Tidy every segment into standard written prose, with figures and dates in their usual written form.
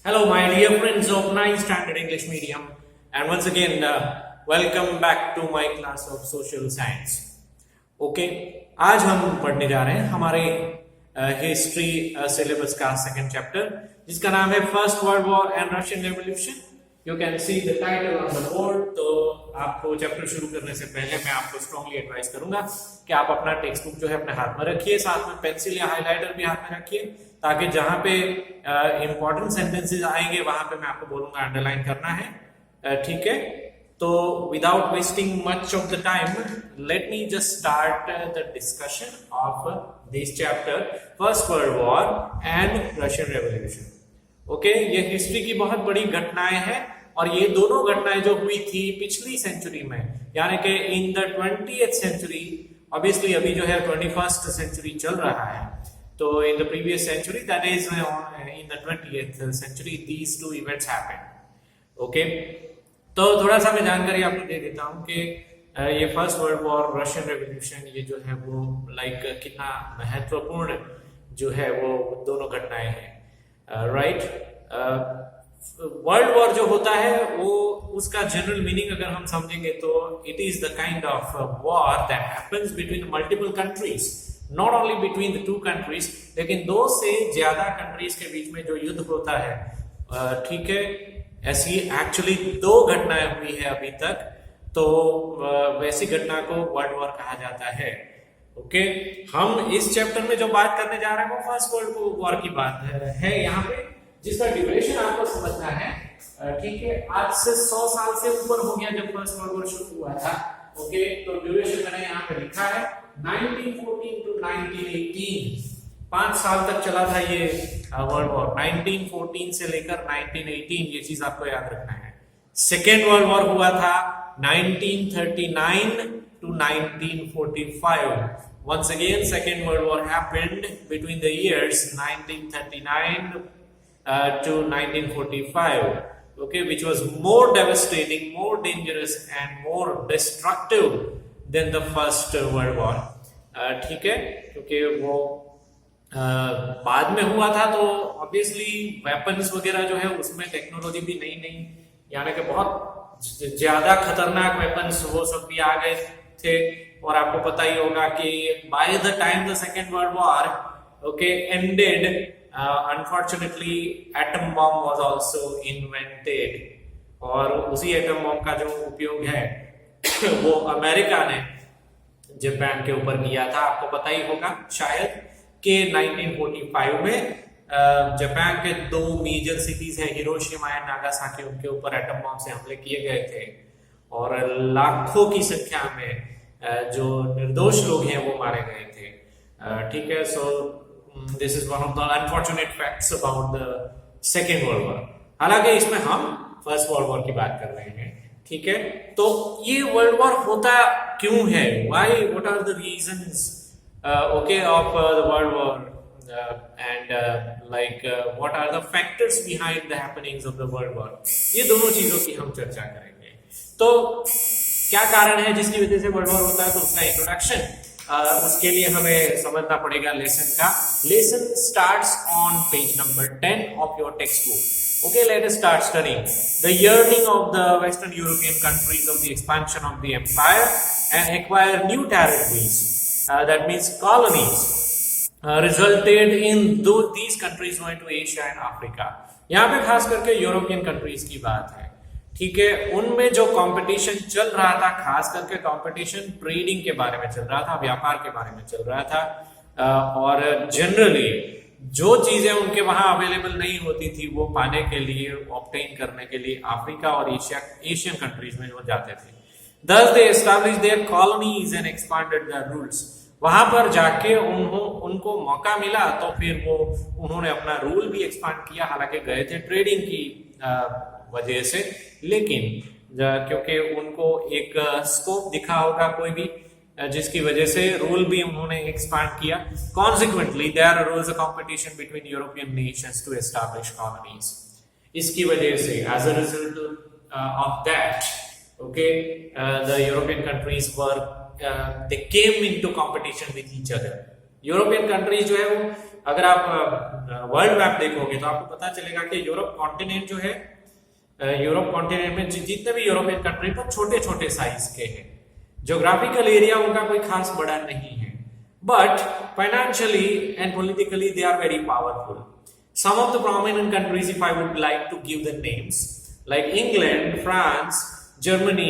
Hello, my dear friends of 9th Standard English Medium, and once again, welcome back to my class of Social Science. Okay आज हम पढ़ने जा रहे हैं हमारे हिस्ट्री सिलेबस का सेकंड चैप्टर जिसका नाम है first world war and Russian revolution. You can see the title on the board. तो आपको चैप्टर शुरू करने से पहले मैं आपको स्ट्रांगली एडवाइस करूंगा कि आप अपना टेक्स्ट बुक जो है अपने हाथ में रखिए, साथ में पेंसिल या हाइलाइटर भी हाथ में रखिए, ताकि जहां पे इंपॉर्टेंट सेंटेंसेस आएंगे वहां पे मैं आपको बोलूंगा अंडरलाइन करना है. ठीक है, तो without wasting much of the time let me just start the discussion of this chapter first world war and Russian revolution. Okay, ये हिस्ट्री की बहुत बड़ी घटनाएं हैं और ये दोनों घटनाएं जो हुई थी पिछली सेंचुरी में, यानी कि इन द 20th सेंचुरी. ऑब्वियसली अभी जो है 21st सेंचुरी चल रहा है, तो in the previous century that is in the 20th century these two events happened. Okay, तो थोड़ा सा मैं जानकारी आपको दे देता हूं कि ये first world war Russian revolution ये जो है वो कितना महत्वपूर्ण जो है वो दोनों घटनाएं हैं. राइट, वर्ल्ड वॉर जो होता है वो उसका जनरल मीनिंग अगर हम समझेंगे तो it is the kind of war that happens between multiple countries, not only between the two countries, लेकिन दो से ज्यादा कंट्रीज के बीच में जो युद्ध होता है. ठीक है, ऐसी एक्चुअली दो घटनाएं हुई है अभी तक, तो वैसी घटना को वर्ल्ड वॉर कहा जाता है. ओके, हम इस चैप्टर में जो बात करने जा रहे हैं वो फर्स्ट वर्ल्ड वॉर की बात है यहाँ पे, जिसका ड्यूरेशन आपको समझना है. ठीक है, आज से 100 साल से ऊपर हो गया जब फर्स्ट वर्ल्ड वॉर शुरू हुआ था. ओके, तो ड्यूरेशन मैंने यहाँ पे लिखा है 1914 टू 1918. 5 साल तक चला था ये वर्ल्ड वॉर, 1914 से लेकर 1918. ये चीज आपको याद रखना है. सेकेंड वर्ल्ड वॉर हुआ था 1939 to 1945. Once again, Second World War happened between the years 1939 to 1945. Okay, which was more devastating, more dangerous, and more destructive than the First World War. ठीक है, क्योंकि वो बाद में हुआ था तो ऑब्वियसली वेपन्स वगैरह जो है उसमें टेक्नोलॉजी भी नई यानी कि बहुत ज्यादा खतरनाक वेपन्स वो सब भी आ गए थे. और आपको पता ही होगा कि by the time the second world war okay ended, unfortunately atom bomb was also invented. और उसी एटम बॉम्ब का जो उपयोग है वो अमेरिका ने जापान के ऊपर किया था. आपको पता ही होगा शायद कि 1945 में जापान के 2 मेजर सिटीज हैं, हिरोशिमा एंड नागासाकी, उनके ऊपर एटम बॉम्ब से हमले किए गए थे और लाखों की संख्या में जो निर्दोष लोग हैं वो मारे गए थे. ठीक है, so this is one of the unfortunate facts about the second world war. हालांकि इसमें हम फर्स्ट वर्ल्ड वॉर की बात कर रहे हैं. ठीक है, तो ये वर्ल्ड वॉर होता क्यों है, why, what are the reasons okay of the world war and what are the factors behind the happenings of the world war. ये दोनों चीजों की हम चर्चा करेंगे. तो क्या कारण है जिसकी वजह से वर्ल्ड वॉर होता है, तो उसका इंट्रोडक्शन उसके लिए हमें समझना पड़ेगा लेसन का. Lesson starts on page number 10 of your text book. Okay, let us start studying. The yearning of the Western European countries of the expansion of the empire and acquire new territories, that means colonies, resulted in these countries going to Asia and Africa. यहाँ पे खास करके European countries की बात है. ठीक है, उनमें जो कंपटीशन चल रहा था, खास करके कंपटीशन ट्रेडिंग के बारे में चल रहा था, व्यापार के बारे में चल रहा था. और जनरली जो चीजें उनके वहां अवेलेबल नहीं होती थी वो पाने के लिए, ऑब्टेन करने के लिए अफ्रीका और एशियन कंट्रीज में वो जाते थे. Thus they established their colonies and expanded their rules. वहां पर जाके उनको मौका मिला तो फिर वो उन्होंने अपना रूल भी एक्सपांड किया. हालांकि गए थे ट्रेडिंग की वजह से, लेकिन क्योंकि उनको एक स्कोप दिखा होगा कोई भी, जिसकी वजह से रूल भी उन्होंने एक्सपांड किया. Consequently there arose a competition between European nations to establish colonies. इसकी वजह से as a result of that okay the European countries were they came into competition with each other. European countries जो है वो, अगर आप world map देखोगे तो आपको पता चलेगा कि यूरोप कॉन्टिनेंट जो है, यूरोप कॉन्टिनेंट में जितने भी यूरोपियन कंट्री पर छोटे छोटे साइज के हैं, ज्योग्राफिकल एरिया उनका कोई खास बड़ा नहीं है, but financially and politically they are very powerful. Some of the prominent countries, if I would like to give the names, like England, France, Germany,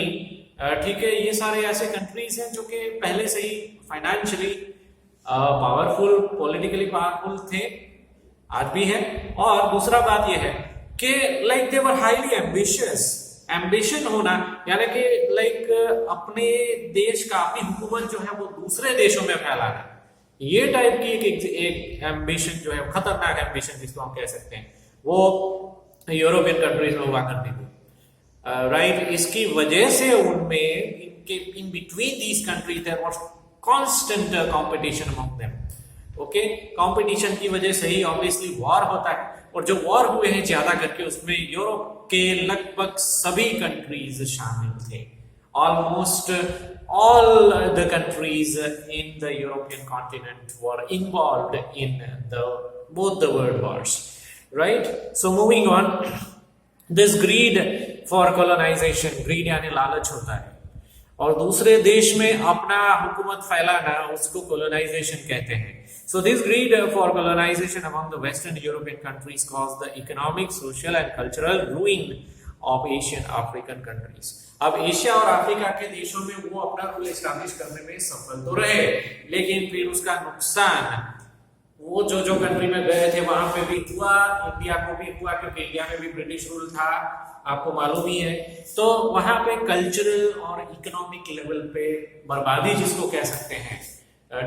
ठीक है, ये सारे ऐसे कंट्रीज हैं जो कि पहले से ही फाइनेंशियली पावरफुल, पॉलिटिकली पावरफुल थे, आज भी है. और दूसरा बात ये है कि like they were highly ambitious. Ambition होना यानी कि लाइक अपने देश का, अपनी हुकूमत जो है वो दूसरे देशों में फैलाना, ये टाइप की एक एम्बिशन जो है, खतरनाक एम्बिशन जिसको हम कह सकते हैं, वो यूरोपियन कंट्रीज में हुआ करती थी. राइट, इसकी वजह से उनमें in between these countries there was constant competition among them. Okay, competition की वजह से ही ऑब्वियसली वॉर होता है, और जो वॉर हुए हैं ज्यादा करके उसमें यूरोप के लगभग सभी कंट्रीज शामिल थे. Almost all the countries in the European continent were involved in both the world wars, right? So moving on, this greed for colonization, greed यानी लालच होता है, और दूसरे देश में अपना हुकूमत फैलाना, उसको colonization कहते हैं. So this greed for colonization among the Western European countries caused the economic, social and cultural ruin of Asian African countries. अब एशिया और अफ्रीका के देशों में वो अपना रूल एस्टैब्लिश करने में सफल तो रहे, लेकिन फिर उसका नुकसान वो जो कंट्री में गए थे वहां पे भी हुआ, इंडिया को भी हुआ, क्योंकि इंडिया में भी ब्रिटिश रूल था, आपको मालूम ही है. तो वहां पे कल्चरल और इकोनॉमिक लेवल पे बर्बादी जिसको कह सकते हैं,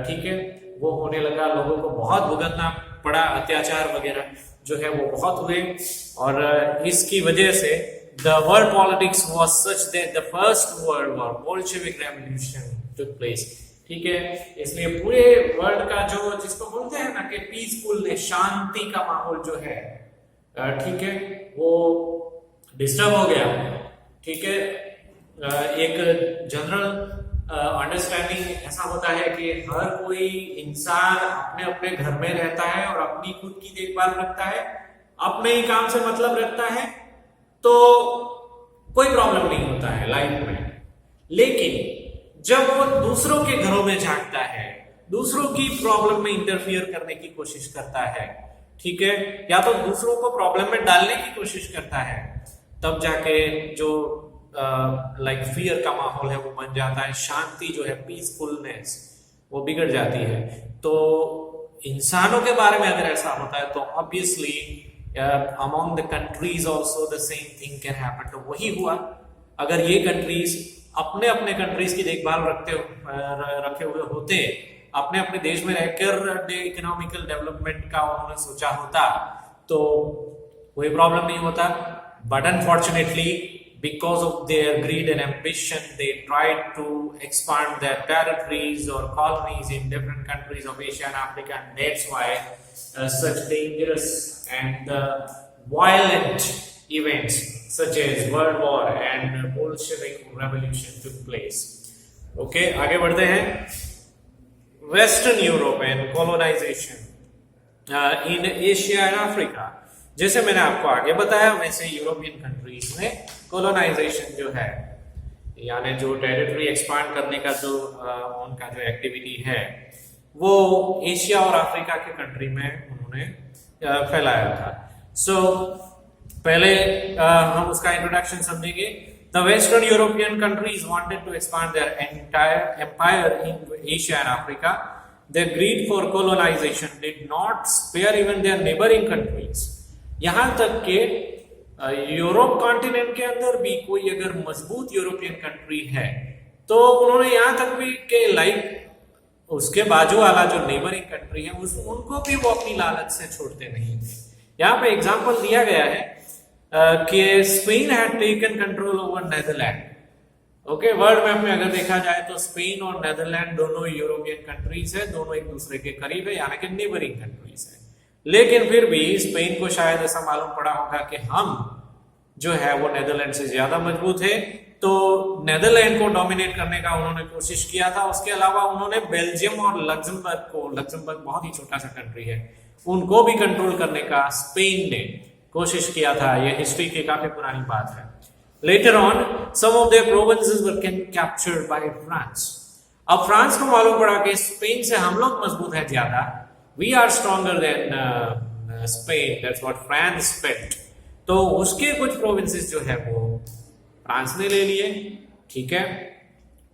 ठीक है, वो होने लगा. लोगों को बहुत भुगतना पड़ा, अत्याचार वगैरह जो है वो बहुत हुए, और इसकी वजह से the world politics was such that the first world war, Bolshevik revolution took place. ठीक है, इसलिए पूरे वर्ल्ड का जो जिसको बोलते हैं ना कि पीसफुल, शांति का माहौल जो है, ठीक है, वो डिस्टर्ब हो गया. ठीक है, एक जनरल अंडरस्टैंडिंग ऐसा होता है कि हर कोई इंसान अपने अपने घर में रहता है और अपनी खुद की देखभाल रखता है, अपने ही काम से मतलब रखता है, तो कोई प्रॉब्लम नहीं होता है लाइफ में. लेकिन जब वो दूसरों के घरों में झांकता है, दूसरों की प्रॉब्लम में इंटरफियर करने की कोशिश करता है, ठीक है, या तो दूसरों को प्रॉब्लम में डालने की कोशिश करता है, तब जाके जो लाइक फियर का माहौल है वो बन जाता है, शांति जो है, पीसफुलनेस, वो बिगड़ जाती है. तो इंसानों के बारे में अगर ऐसा होता है तो obviously among the countries also the same thing can happen. तो वही हुआ. अगर ये कंट्रीज अपने अपने कंट्रीज की देखभाल रखे हुए होते, अपने अपने देश में रहकर इकोनॉमिकल डेवलपमेंट का उन्होंने सोचा होता, तो कोई प्रॉब्लम नहीं होता. But unfortunately because of their greed and ambition, they tried to expand their territories or colonies in different countries of Asia and Africa, and that's why such dangerous and violent events such as World War and Bolshevik Revolution took place. Okay, आगे बढ़ते हैं. Western Europe and colonization in Asia and Africa. जैसे मैंने आपको आगे बताया, वैसे European countries में कोलोनाइजेशन जो है, यानी जो टेरिटरी एक्सपांड करने का जो उनका जो एक्टिविटी है, वो एशिया और अफ्रीका के कंट्री में उन्होंने फैलाया था. सो पहले हम उसका इंट्रोडक्शन समझेंगे. The western European countries wanted to expand their entire empire in Asia and Africa. Their greed for colonization did not spare even their neighboring countries. यहां तक कि यूरोप कॉन्टिनेंट के अंदर भी कोई अगर मजबूत यूरोपियन कंट्री है, तो उन्होंने यहां तक भी कि लाइक उसके बाजू वाला जो नेबरिंग कंट्री है, उनको भी वो अपनी लालच से छोड़ते नहीं थे. यहाँ पे एग्जांपल दिया गया है कि Spain had taken control over Netherland. Okay, world map में अगर देखा जाए तो स्पेन और नेदरलैंड दोनों यूरोपियन कंट्रीज है, दोनों एक दूसरे के करीब है, यानी कि नेबरिंग कंट्रीज है. लेकिन फिर भी स्पेन को शायद ऐसा मालूम पड़ा होगा कि हम जो है वो नेदरलैंड से ज्यादा मजबूत है, तो नेदरलैंड को डोमिनेट करने का उन्होंने कोशिश किया था। उसके अलावा उन्होंने बेल्जियम और लग्जमबर्ग बहुत ही छोटा सा कंट्री है, उनको भी कंट्रोल करने का स्पेन ने कोशिश किया था। यह हिस्ट्री की काफी पुरानी बात है। Later on some of their provinces were captured by France. अब फ्रांस को मालूम पड़ा कि स्पेन से हम लोग मजबूत है ज्यादा, we are stronger than Spain, that's what France felt. तो उसके कुछ प्रोविंसेस जो है वो फ्रांस ने ले लिए, ठीक है।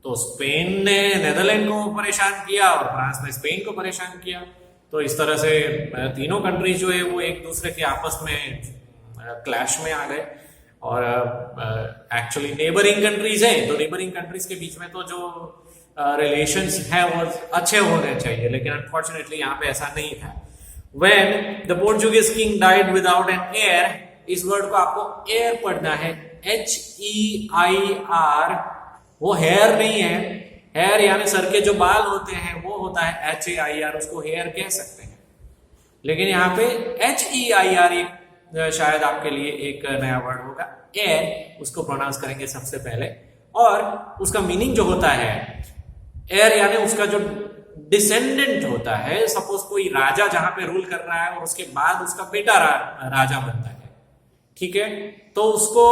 तो स्पेन ने नेदरलैंड को परेशान किया और फ्रांस ने स्पेन को परेशान किया। तो इस तरह से तीनों कंट्रीज जो है वो एक दूसरे के आपस में क्लैश में आ गए। और एक्चुअली नेबरिंग कंट्रीज हैं, तो नेबरिंग कंट्रीज के बीच में तो जो रिलेशंस है वो अच्छे होने चाहिए, लेकिन अनफॉर्चुनेटली यहाँ पे ऐसा नहीं था। When the Portuguese king died without an heir, इस वर्ड को आपको एयर पढ़ना है, HEIR, वो हेयर नहीं है। हेयर यानी सर के जो बाल होते हैं वो होता है HAIR, उसको हेयर कह सकते हैं। लेकिन यहाँ पे HEIR शायद आपके लिए एक नया वर्ड होगा। एयर उसको प्रोनाउंस करेंगे सबसे पहले, और उसका मीनिंग जो होता है एयर यानी उसका जो डिसेंडेंट होता है। सपोज कोई राजा जहां पे रूल कर रहा है और उसके बाद उसका बेटा राजा बनता है, ठीक है, तो उसको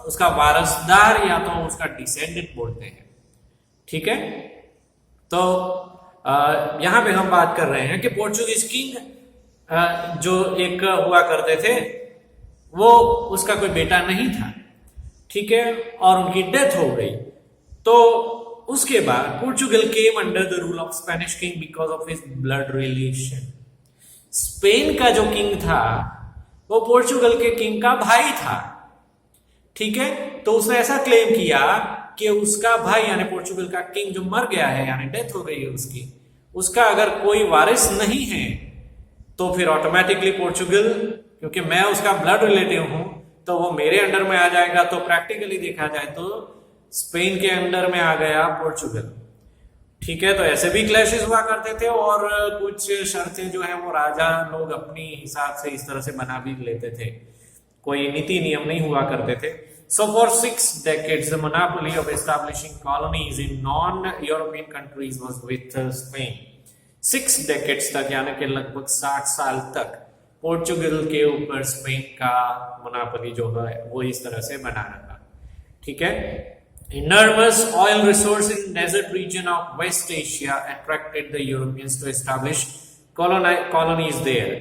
उसका वारसदार या तो उसका डिसेंडेंट बोलते हैं, ठीक है। तो यहां पे हम बात कर रहे हैं कि पोर्चुगीज किंग जो एक हुआ करते थे वो उसका कोई बेटा नहीं था, ठीक है, और उनकी डेथ हो गई। तो उसके बाद Portugal came under the rule of Spanish king because of his blood relation. Spain का जो किंग था वो पोर्चुगल के किंग का भाई था, ठीक है। तो उसने ऐसा क्लेम किया कि उसका भाई यानी पोर्चुगल का किंग जो मर गया है यानी डेथ हो गई है उसकी, उसका अगर कोई वारिस नहीं है तो फिर ऑटोमेटिकली पोर्चुगल, क्योंकि मैं उसका ब्लड रिलेटिव हूं, तो वो मेरे अंडर में आ जाएगा। तो प्रैक्टिकली देखा जाए तो स्पेन के अंडर में आ गया पोर्चुगल, ठीक है। तो ऐसे भी क्लैशेस हुआ करते थे और कुछ शर्तें जो है वो राजा लोग अपनी हिसाब से इस तरह से बना भी लेते थे, कोई नीति नियम नहीं हुआ करते थे। So for 6 decades the monopoly of establishing colonies in non-European countries was with Spain. 6 decades तक यानी कि लगभग 60 साल तक पोर्चुगल के ऊपर स्पेन का मोनोपोली जो है वो इस तरह से बना रहा, ठीक है। Enormous oil resource in desert region of West Asia attracted the Europeans to establish colonies there.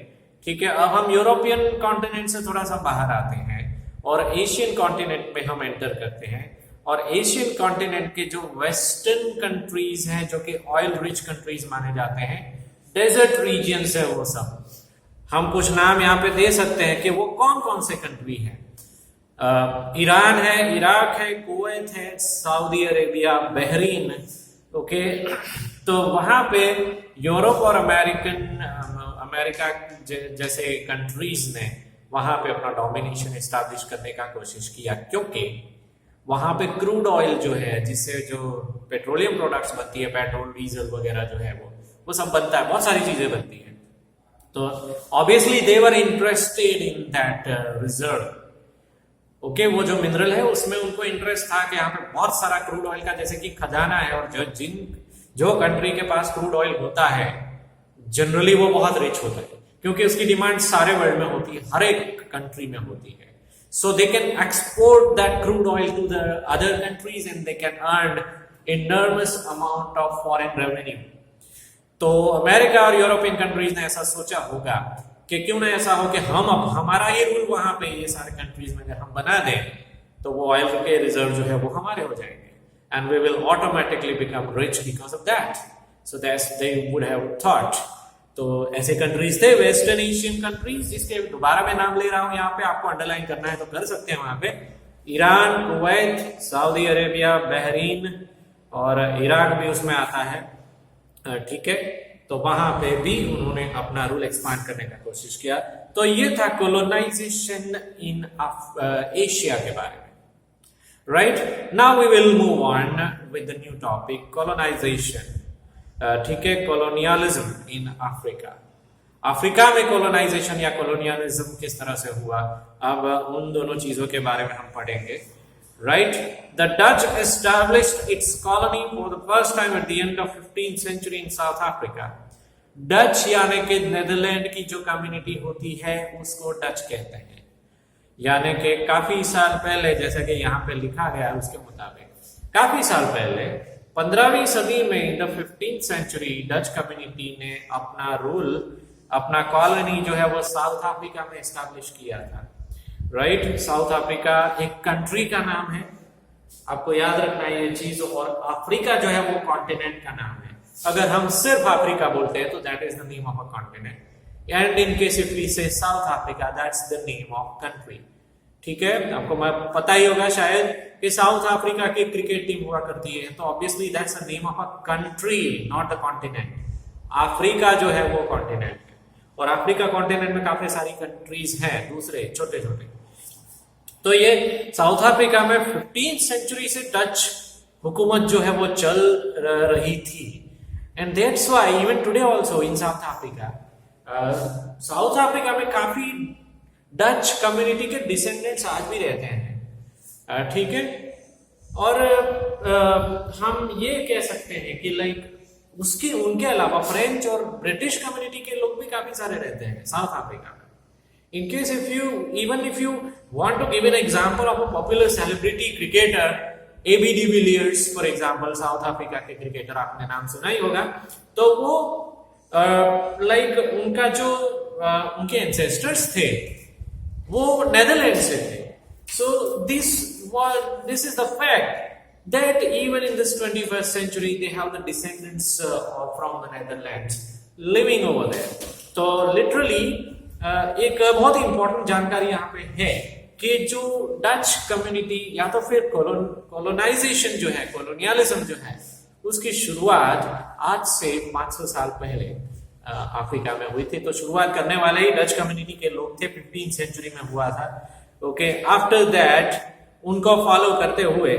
ठीक है, अब हम यूरोपियन कॉन्टिनेंट से थोड़ा सा बाहर आते हैं और एशियन कॉन्टिनेंट में हम एंटर करते हैं। और एशियन कॉन्टिनेंट के जो वेस्टर्न कंट्रीज हैं जो कि ऑयल रिच कंट्रीज माने जाते हैं, डेजर्ट रीजियंस है वो सब। हम कुछ नाम यहाँ पे दे सकते हैं कि वो कौन कौन से कंट्री हैं। ईरान है, इराक है, कुवैत है, सऊदी अरेबिया, बहरीन, ओके। तो वहां पे यूरोप और अमेरिका जैसे कंट्रीज ने वहां पे अपना डोमिनेशन एस्टैब्लिश करने का कोशिश किया, क्योंकि वहां पे क्रूड ऑयल जो है जिससे जो पेट्रोलियम प्रोडक्ट्स बनती है, पेट्रोल डीजल वगैरह जो है वो सब बनता है, बहुत सारी चीजें बनती है। तो obviously they were interested in that reserve, okay. वो जो मिनरल है उसमें उनको इंटरेस्ट था कि यहाँ पे बहुत सारा क्रूड ऑयल का जैसे कि खजाना है, और जो कंट्री के पास क्रूड ऑयल होता है जनरली वो बहुत रिच होता है, क्योंकि उसकी डिमांड सारे वर्ल्ड में होती है, हर एक कंट्री में होती है। So they can export that crude oil to the other countries and they can earn enormous amount of foreign revenue. तो अमेरिका और यूरोपियन कंट्रीज ने ऐसा सोचा होगा कि क्यों ना ऐसा हो कि हम अब हमारा ही रूल वहां पे ये सारे कंट्रीज में अगर हम बना दें तो वो ऑयल के रिजर्व जो है वो हमारे हो जाएंगे, and we will automatically become rich because of that. So that's they would have thought. तो ऐसे कंट्रीज थे वेस्टर्न एशियन कंट्रीज, जिसके दोबारा मैं नाम ले रहा हूं यहाँ पे, आपको अंडरलाइन करना है तो कर सकते हैं। वहां पे Iran, Kuwait, Saudi Arabia, Bahrain और इराक भी उसमें आता है, ठीक है। तो वहां पे भी उन्होंने अपना रूल एक्सपांड करने का कोशिश किया। तो ये था कोलोनाइजेशन इन एशिया के बारे में, right. Now we will move on with the new topic, colonization, ठीक है, कोलोनियलिज्म इन अफ्रीका। अफ्रीका में कोलोनाइजेशन या कोलोनियलिज्म किस तरह से हुआ, अब उन दोनों चीजों के बारे में हम पढ़ेंगे। right? The Dutch established its colony for the first time at the end of 15th century in South Africa. Dutch यानी कि नेदरलैंड की जो कम्युनिटी होती है उसको डच कहते हैं, यानी कि काफी साल पहले, जैसा कि यहाँ पे लिखा गया है उसके मुताबिक काफी साल पहले 15वीं सदी में in the 15th century Dutch community ने अपना रूल, अपना कॉलोनी जो है वो साउथ अफ्रीका में एस्टैब्लिश किया था, राइट? साउथ अफ्रीका एक कंट्री का नाम है, आपको याद रखना है ये चीज, और अफ्रीका जो है वो कॉन्टिनेंट का नाम है। अगर हम सिर्फ अफ्रीका बोलते हैं तो that is the name of a continent, and in case if we say South Africa that's the name of country. ठीक है, आपको पता ही होगा शायद कि साउथ अफ्रीका की क्रिकेट टीम हुआ करती है, तो obviously that's the name of a country, not the continent. Africa जो है वो कॉन्टिनेंट है, और अफ्रीका कॉन्टिनेंट में काफी सारी कंट्रीज हैं दूसरे छोटे छोटे। तो ये साउथ अफ्रीका में 15th सेंचुरी से डच हुकूमत जो है वो चल रही थी, and that's why even today also in south Africa, south Africa में काफी डच कम्युनिटी के डिसेंडेंट्स आज भी रहते हैं, ठीक है। और हम ये कह सकते हैं कि लाइक उसके उनके अलावा फ्रेंच और ब्रिटिश कम्युनिटी के लोग भी काफी सारे रहते हैं साउथ अफ्रीका में। In case if you want to give an example of a popular celebrity cricketer, AB de Villiers for example, south Africa के क्रिकेटर, आपने नाम सुना ही होगा, तो वो लाइक उनका जो उनके एंसेस्टर्स थे वो नेदरलैंड से थे। So this is the fact that even in this 21st century they have the descendants from the Netherlands living over there. तो literally एक बहुत ही इंपॉर्टेंट जानकारी यहाँ पे है कि जो डच कम्युनिटी या तो फिर कॉलोनाइजेशन जो है, कॉलोनियलिज्म जो है, उसकी शुरुआत आज से 500 साल पहले अफ्रीका में हुई थी। तो शुरुआत करने वाले ही डच कम्युनिटी के लोग थे, 15th सेंचुरी में हुआ था। ओके, आफ्टर दैट उनको फॉलो करते हुए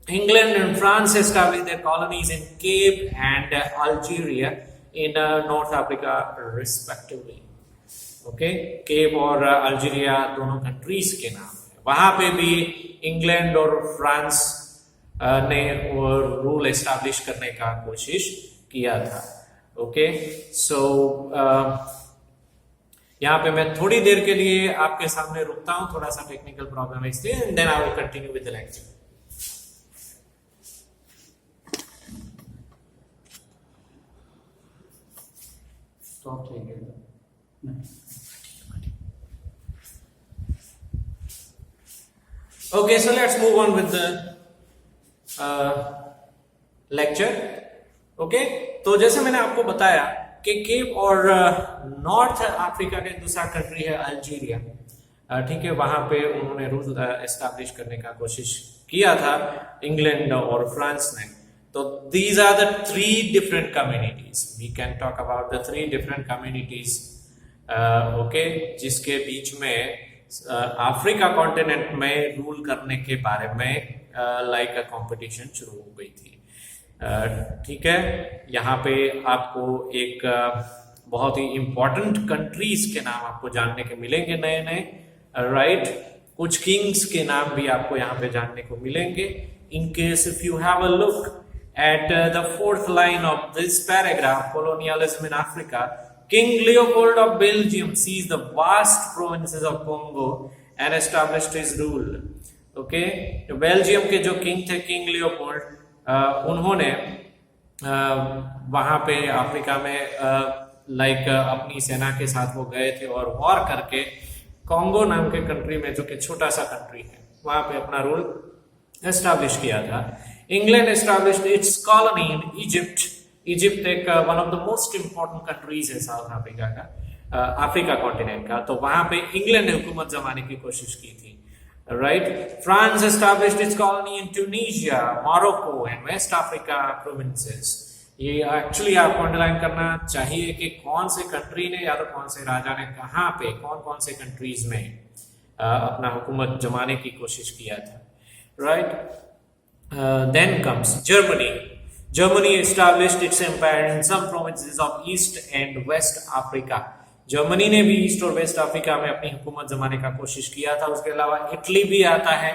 England and France established their colonies in Cape and Algeria in North Africa respectively. Okay, Cape और अल्जीरिया दोनों कंट्रीज के नाम है। वहां पे भी इंग्लैंड और फ्रांस ने रूल एस्टैब्लिश करने का कोशिश किया था। ओके, सो यहाँ पे मैं थोड़ी देर के लिए आपके सामने रुकता हूं, थोड़ा सा टेक्निकल प्रॉब्लम है इसलिए, and then I will continue with the lecture. Stop ठीक है। Okay, so let's move on with the lecture. Okay, तो जैसे मैंने आपको बताया कि केप और नॉर्थ अफ्रीका का दूसरा कंट्री है अल्जीरिया, ठीक है, वहां पे उन्होंने रूल एस्टैब्लिश करने का कोशिश किया था इंग्लैंड और फ्रांस ने। तो these are the three different communities. We can talk about the three different communities. Okay, जिसके बीच में अफ्रीका कॉन्टिनेंट में रूल करने के बारे में लाइक अ कंपटीशन शुरू हो गई थी। ठीक है, यहाँ पे आपको एक बहुत ही इंपॉर्टेंट कंट्रीज के नाम आपको जानने के मिलेंगे नए नए, राइट? कुछ किंग्स के नाम भी आपको यहाँ पे जानने को मिलेंगे। इन case if you have a look at the fourth line of this paragraph, colonialism in Africa, King Leopold of Belgium seized the vast provinces of Congo and established his rule. Okay, तो Belgium के जो king थे, king Leopold, उन्होंने वहां पे Africa में like अपनी सेना के साथ वो गए थे और वॉर करके कॉन्गो नाम के कंट्री में, जो कि छोटा सा कंट्री है, वहां पे अपना रूल एस्टैब्लिश किया था। England established its colony in Egypt. Egypt एक one of the most important countries है साउथ अफ्रीका का, अफ्रीका कॉन्टिनेंट का। तो वहां पे इंग्लैंड ने हुकूमत जमाने की कोशिश की थी, right? France established its colony in Tunisia, Morocco and West Africa provinces. ये एक्चुअली आपको अंडरलाइन करना चाहिए कि कौन से कंट्री ने या तो कौन से राजा ने कहां पे कौन कौन से कंट्रीज में अपना हुकूमत जमाने की कोशिश किया था, right? Then comes Germany. Germany established its empire in some provinces of East and West Africa. Germany ने भी ईस्ट और वेस्ट अफ्रीका में अपनी हुकूमत जमाने का कोशिश किया था। उसके अलावा इटली भी आता है,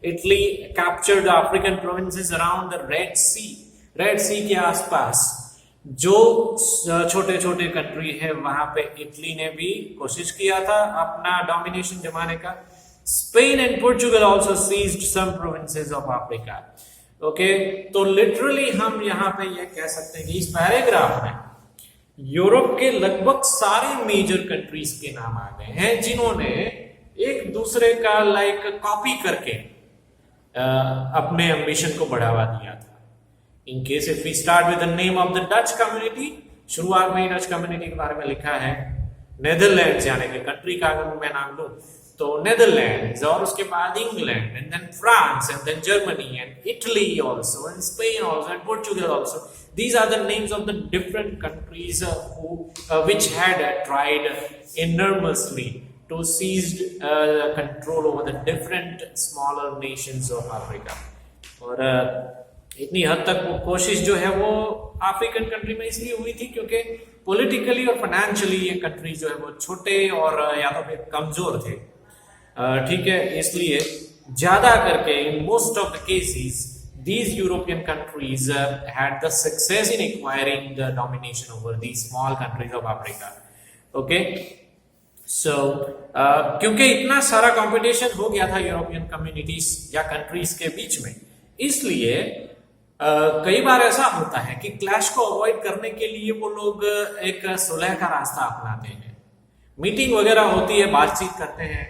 Italy captured the African provinces around the Red Sea. Red Sea के आसपास जो छोटे छोटे कंट्री है वहां पे इटली ने भी कोशिश किया था अपना डोमिनेशन जमाने का. Spain and Portugal also seized some provinces of Africa. Okay, तो लिटरली हम यहाँ पे ये कह सकते हैं कि इस पैराग्राफ में यूरोप के लगभग सारे मेजर कंट्रीज के नाम आ गए हैं जिन्होंने एक दूसरे का कॉपी करके अपने एम्बिशन को बढ़ावा दिया था. In case if we start with the name of the Dutch community, शुरुआत में ही डच कम्युनिटी के बारे में लिखा है. नेदरलैंड्स यानी कि कंट्री का अगर मैं नाम लूं तो नेदरलैंड्स, और उसके बाद England, and then France, and then Germany, and Italy also, and Spain also, and Portugal also. These are the names of the different countries which had tried enormously to seize control over the different smaller nations of Africa. और इतनी हद तक वो कोशिश जो है वो African country में इसलिए हुई थी क्योंकि पॉलिटिकली और फाइनेंशियली ये कंट्री जो है वो छोटे और या तो फिर कमजोर थे. ठीक है, इसलिए ज्यादा करके in most of the cases these European countries had the success in acquiring the domination over these small countries of Africa. Okay, so क्योंकि इतना सारा कंपटीशन हो गया था यूरोपियन कम्युनिटीज या कंट्रीज के बीच में, इसलिए कई बार ऐसा होता है कि क्लैश को अवॉइड करने के लिए वो लोग एक सुलह का रास्ता अपनाते हैं. मीटिंग वगैरह होती है, बातचीत करते हैं,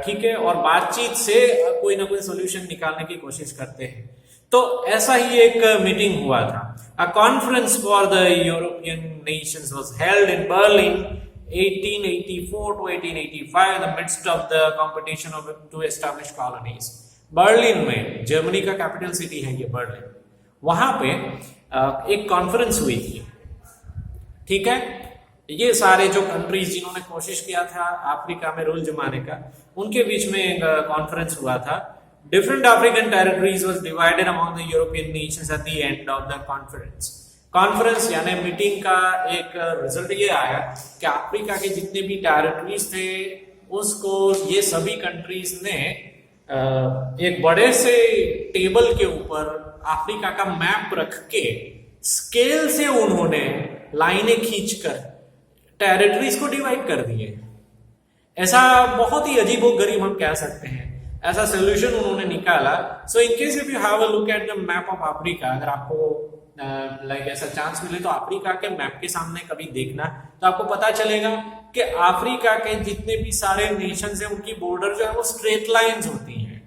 ठीक है, और बातचीत से कोई ना कोई सोल्यूशन निकालने की कोशिश करते हैं. तो ऐसा ही एक मीटिंग हुआ था. A conference for the European Nations was held in Berlin 1884 to 1885 in the midst of the competition of to establish colonies. Berlin में, जर्मनी का कैपिटल सिटी है ये बर्लिन, वहां पे एक कॉन्फ्रेंस हुई थी. ठीक है, ये सारे जो कंट्रीज जिन्होंने कोशिश किया था अफ्रीका में रूल जमाने का, उनके बीच में एक कॉन्फ्रेंस हुआ था. Different African territories was divided among the European nations at the end of the conference. Conference यानी मीटिंग का एक रिजल्ट ये आया कि अफ्रीका के जितने भी टेरिटरीज थे उसको ये सभी कंट्रीज ने एक बड़े से टेबल के ऊपर अफ्रीका का मैप रख के स्केल से उन्होंने लाइनें खींचकर टेरिटरीज को डिवाइड कर दिए. ऐसा बहुत ही अजीबोगरीब हम कह सकते हैं, ऐसा सोल्यूशन उन्होंने निकाला. So in case if you have a look at the map of Africa, अगर आपको ऐसा चांस मिले तो अफ्रीका के मैप के सामने कभी देखना, तो आपको पता चलेगा कि अफ्रीका के जितने भी सारे नेशंस हैं उनकी बॉर्डर जो है वो स्ट्रेट लाइंस होती हैं.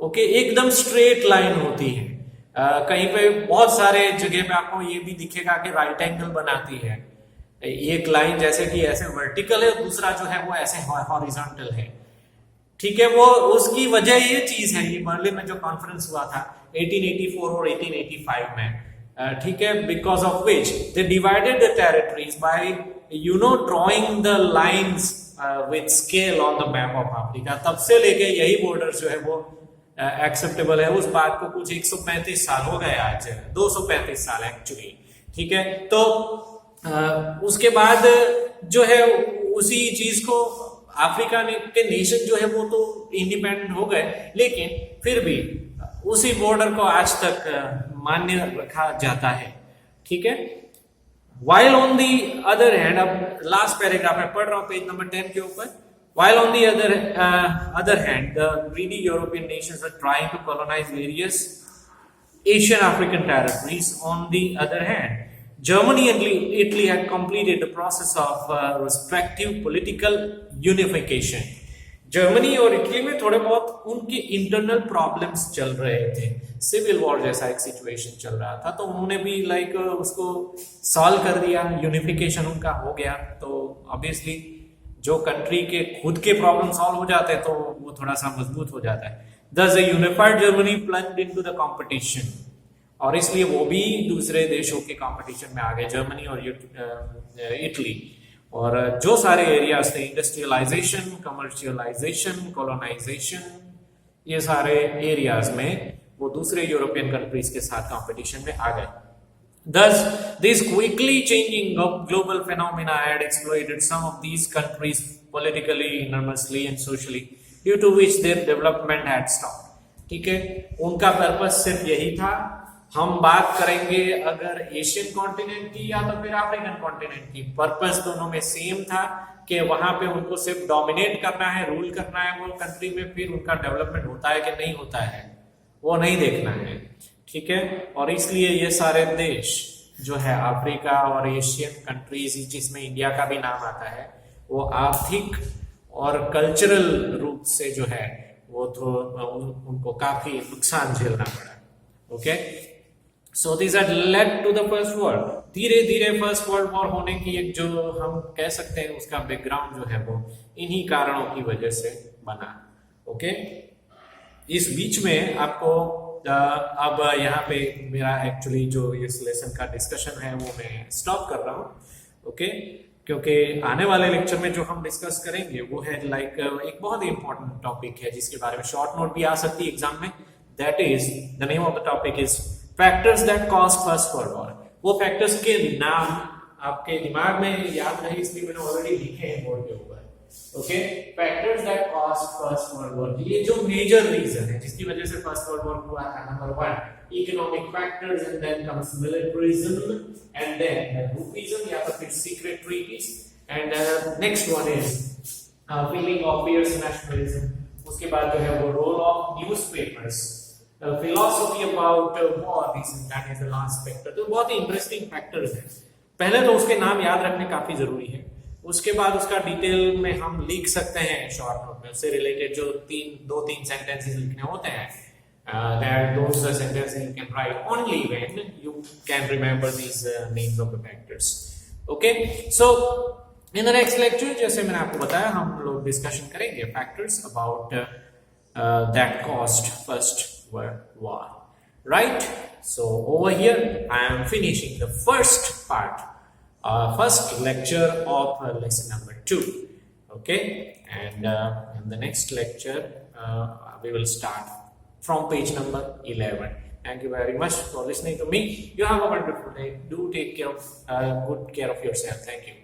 ओके, एकदम स्ट्रेट लाइन होती है. कहीं पे बहुत सारे जगह पे आपको ये भी दिखेगा कि राइट एंगल बनाती है. एक लाइन जैसे कि ऐसे वर्टिकल है, दूसरा जो है वो ऐसे हॉरिजॉन्टल है. ठीक है, वो उसकी वजह ये चीज है, ये बर्लिन में जो कॉन्फ्रेंस हुआ था 1884 और 1885 में, ठीक है, because of which they divided the territories bye drawing the lines with scale on the map of Africa. तब से लेके यही बॉर्डर जो है वो एक्सेप्टेबल है. उस बात को कुछ 135 साल हो गए, आज 235 साल एक्चुअली. ठीक है, तो उसके बाद जो है उसी चीज को अफ्रीका के नेशन जो है वो तो इंडिपेंडेंट हो गए, लेकिन फिर भी उसी बॉर्डर को आज तक मान्य रखा जाता है. ठीक है, while on the other hand, अब लास्ट पैराग्राफ में पढ़ रहा हूं पेज नंबर 10 के ऊपर. While on the other hand, the greedy European nations are trying to colonize various Asian African territories. On the other hand, Germany and Italy had completed the process of respective political unification. Germany और Italy में थोड़े बहुत उनके internal problems चल रहे थे, civil war जैसा एक सिचुएशन चल रहा था, तो उन्होंने भी उसको सॉल्व कर दिया, यूनिफिकेशन उनका हो गया. तो ऑब्वियसली जो कंट्री के खुद के प्रॉब्लम सॉल्व हो जाते हैं तो वो थोड़ा सा मजबूत हो जाता है. Thus a unified Germany plunged into the competition, और इसलिए वो भी दूसरे देशों के कंपटीशन में आ गए, जर्मनी और इटली. और जो सारे एरियाज थे, इंडस्ट्रियलाइजेशन, कमर्शियलाइजेशन, कॉलोनाइजेशन, ये सारे एरियाज में वो दूसरे यूरोपियन कंट्रीज के साथ कंपटीशन में आ गए. Thus, this quickly changing of global phenomena had exploited some of these countries politically, enormously, and socially, due to which their development had stopped. ठीक है, उनका पर्पस सिर्फ यही था। हम बात करेंगे अगर एशियन कॉन्टिनेंट की या तो फिर अफ्रीकन कॉन्टिनेंट की, पर्पस दोनों में सेम था कि वहां पे उनको सिर्फ डोमिनेट करना है, रूल करना है वो कंट्री में, फिर उनका डेवलपमेंट होता है कि नहीं होता है वो नहीं देखना है, ठीक है। और इसलिए ये सारे देश जो है अफ्रीका और एशियन कंट्रीज, जिसमें इंडिया का भी नाम आता है, वो आर्थिक और कल्चरल रूप से जो है वो तो उनको काफी नुकसान झेलना पड़ा। Okay, so this had led to the first world. धीरे धीरे फर्स्ट वर्ल्ड वॉर होने की एक जो हम कह सकते हैं उसका बैकग्राउंड जो है वो इन्हीं कारणों की वजह से बना। ओके, इस बीच में आपको अब यहाँ पे मेरा एक्चुअली जो इस लेसन का डिस्कशन है वो मैं स्टॉप कर रहा हूँ। ओके, क्योंकि आने वाले लेक्चर में जो हम डिस्कस करेंगे वो है लाइक एक बहुत ही इंपॉर्टेंट टॉपिक है जिसके बारे में शॉर्ट नोट भी आ सकती है एग्जाम में। That is the name of the topic is factors that cause first world war. वो फैक्टर्स के नाम आपके दिमाग में याद रहे इसलिए मैंने ऑलरेडी लिखे हैं बोर्ड के ऊपर। Okay, factors that cause first world war, ये जो मेजर रीजन है जिसकी वजह से फर्स्ट वर्ल्ड वॉर हुआ था। Number 1 economic factors, and then comes militarism, and then groupism या तो फिर secret treaties, and next one is feeling of fierce nationalism। उसके बाद जो है वो role of newspapers, philosophy about war, this is that is the last factor। तो बहुत ही interesting factors है। पहले तो उसके नाम याद रखने काफी जरूरी है, उसके बाद उसका डिटेल में हम लिख सकते हैं शॉर्ट नोट में, उससे रिलेटेड जो 2-3 सेंटेंसेस लिखने होते हैं। Those sentences you can write only when you can remember these names of the factors. Okay, so in the next lecture, जैसे मैंने आपको बताया, हम लोग डिस्कशन करेंगे factors about that caused first world war, right? So over here I am finishing the first part, first lecture of lesson number 2. Okay, and in the next lecture we will start from page number 11. Thank you very much for listening to me. You have a wonderful day. Do take care of good care of yourself. Thank you.